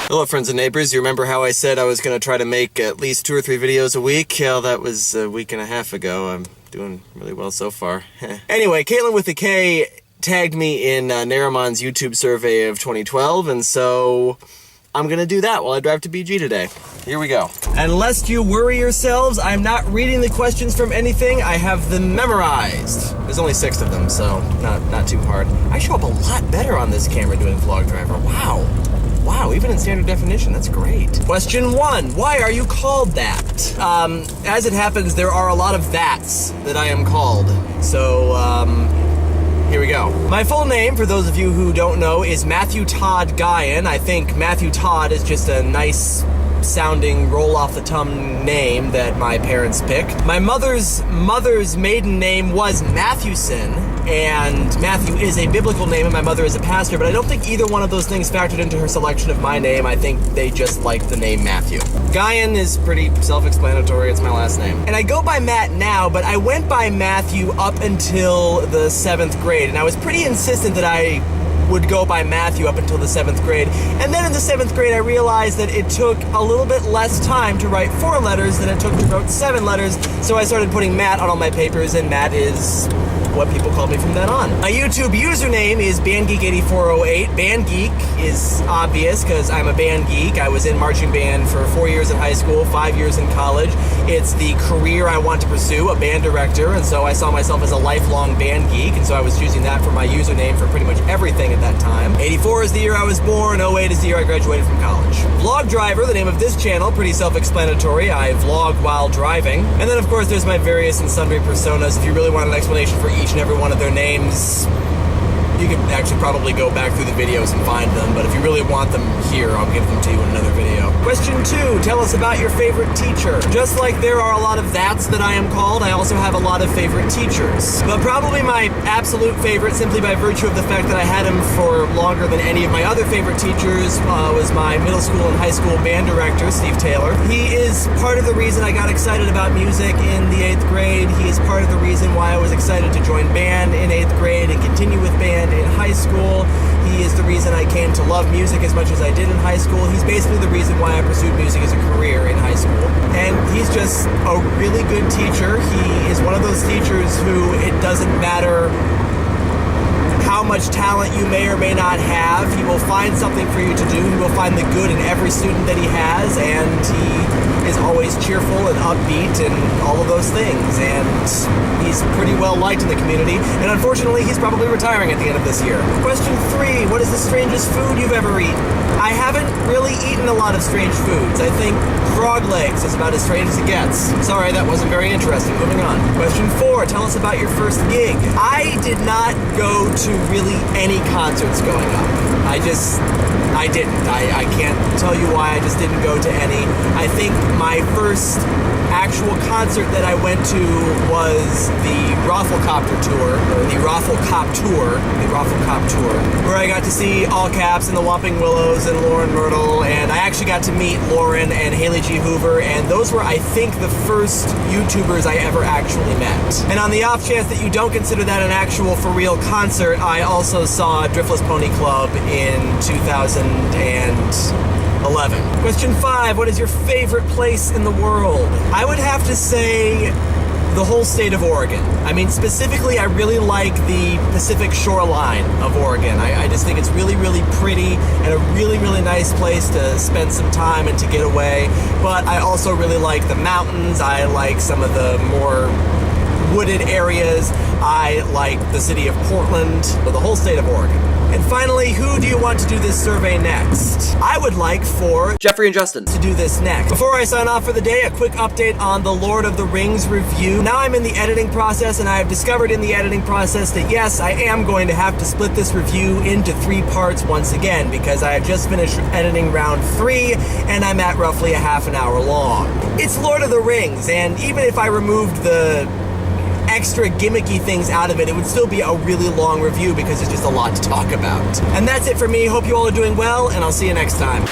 Hello friends and neighbors, you remember how I said I was going to try to make at least 2 or 3 videos a week? Well, that was a week and a half ago. I'm doing really well so far. Anyway, Caitlin with the K tagged me in Nerimon's YouTube survey of 2012, and so I'm going to do that while I drive to BG today. Here we go. And lest you worry yourselves, I'm not reading the questions from anything. I have them memorized. There's only 6 of them, so not too hard. I show up a lot better on this camera doing Vlog Driver. Wow. Wow, even in standard definition, that's great. Question 1, why are you called that? As it happens, there are a lot of that's that I am called. So, here we go. My full name, for those of you who don't know, is Matthew Todd Guyan. I think Matthew Todd is just a nice sounding roll-off-the-tongue name that my parents picked. My mother's maiden name was Matthewson, and Matthew is a biblical name and my mother is a pastor, but I don't think either one of those things factored into her selection of my name. I think they just liked the name Matthew. Guyan is pretty self-explanatory, it's my last name. And I go by Matt now, but I went by Matthew up until the 7th grade, and I was pretty insistent that I would go by Matthew up until the 7th grade. And then in the 7th grade, I realized that it took a little bit less time to write 4 letters than it took to write 7 letters, so I started putting Matt on all my papers, and Matt is what people call me from then on. My YouTube username is BandGeek8408. BandGeek is obvious because I'm a band geek. I was in marching band for 4 years in high school, 5 years in college. It's the career I want to pursue, a band director, and so I saw myself as a lifelong band geek, and so I was using that for my username for pretty much everything at that time. 84 is the year I was born, 08 is the year I graduated from college. Vlog Driver, the name of this channel, pretty self-explanatory. I vlog while driving. And then of course there's my various and sundry personas. If you really want an explanation for each and every one of their names, you could actually probably go back through the videos and find them, but if you really want them here, I'll give them to you in another video. Question 2, tell us about your favorite teacher. Just like there are a lot of that's that I am called, I also have a lot of favorite teachers. But probably my absolute favorite, simply by virtue of the fact that I had him for longer than any of my other favorite teachers, was my middle school and high school band director, Steve Taylor. He is part of the reason I got excited about music in the 8th grade. He is part of the reason why I was excited to join band in 8th grade and continue with band in high school. He is the reason I came to love music as much as I did in high school. He's basically the reason why I pursued music as a career in high school. And he's just a really good teacher. He is one of those teachers who it doesn't matter how much talent you may or may not have, he will find something for you to do. He will find the good in every student that he has, and he is always cheerful and upbeat and all of those things. And he's pretty well liked in the community. And unfortunately, he's probably retiring at the end of this year. Question 3, what is the strangest food you've ever eaten? I haven't really eaten a lot of strange foods. I think frog legs is about as strange as it gets. Sorry, that wasn't very interesting. Moving on. Question 4, tell us about your first gig. I did not go to really any concerts going up. I didn't. I can't tell you why, I just didn't go to any. I think my first actual concert that I went to was the Rafflecopter tour, or the Rafflecop tour, where I got to see All Caps and the Whopping Willows and Lauren Myrtle, and I actually got to meet Lauren and Haley G. Hoover, and those were, I think, the first YouTubers I ever actually met. And on the off chance that you don't consider that an actual for real concert, I also saw Driftless Pony Club in 2011. Question 5, what is your favorite place in the world? I would have to say the whole state of Oregon. I mean, specifically, I really like the Pacific shoreline of Oregon. I just think it's really, really pretty and a really, really nice place to spend some time and to get away. But I also really like the mountains. I like some of the more wooded areas. I like the city of Portland, or the whole state of Oregon. And finally, who do you want to do this survey next? I would like for Jeffrey and Justin to do this next. Before I sign off for the day, a quick update on the Lord of the Rings review. Now I'm in the editing process, and I have discovered in the editing process that yes, I am going to have to split this review into 3 parts once again, because I have just finished editing round 3, and I'm at roughly a half an hour long. It's Lord of the Rings, and even if I removed the extra gimmicky things out of it, it would still be a really long review because there's just a lot to talk about. And that's it for me. Hope you all are doing well, and I'll see you next time.